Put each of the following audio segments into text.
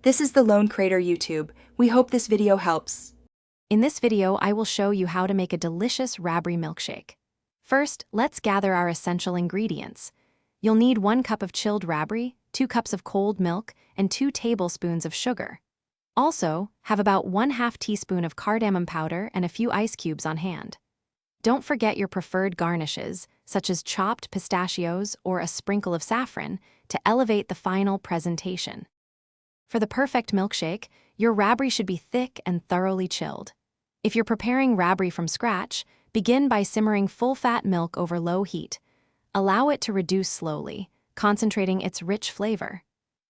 This is the Lone Crater YouTube. We hope this video helps. In this video, I will show you how to make a delicious Ruabja milkshake. First, let's gather our essential ingredients. You'll need 1 cup of chilled Ruabja, 2 cups of cold milk, and 2 tablespoons of sugar. Also, have about 1/2 teaspoon of cardamom powder and a few ice cubes on hand. Don't forget your preferred garnishes, such as chopped pistachios or a sprinkle of saffron, to elevate the final presentation. For the perfect milkshake, your Ruabja should be thick and thoroughly chilled. If you're preparing Ruabja from scratch, begin by simmering full-fat milk over low heat. Allow it to reduce slowly, concentrating its rich flavor.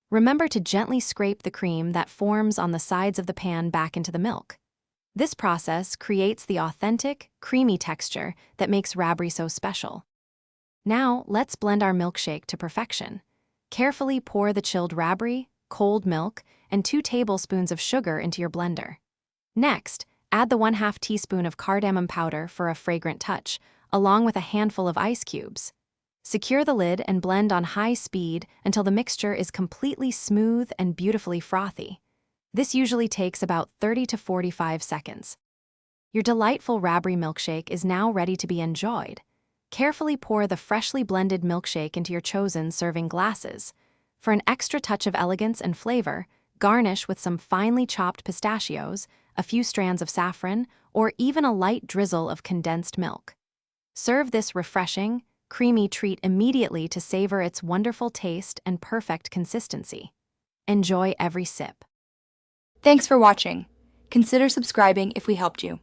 Remember to gently scrape the cream that forms on the sides of the pan back into the milk. This process creates the authentic, creamy texture that makes Ruabja so special. Now, let's blend our milkshake to perfection. Carefully pour the chilled Ruabja, cold milk, and 2 tablespoons of sugar into your blender. Next, add the 1/2 teaspoon of cardamom powder for a fragrant touch, along with a handful of ice cubes. Secure the lid and blend on high speed until the mixture is completely smooth and beautifully frothy. This usually takes about 30 to 45 seconds. Your delightful Ruabja milkshake is now ready to be enjoyed. Carefully pour the freshly blended milkshake into your chosen serving glasses. For an extra touch of elegance and flavor, garnish with some finely chopped pistachios, a few strands of saffron, or even a light drizzle of condensed milk. Serve this refreshing, creamy treat immediately to savor its wonderful taste and perfect consistency. Enjoy every sip. Thanks for watching. Consider subscribing if we helped you.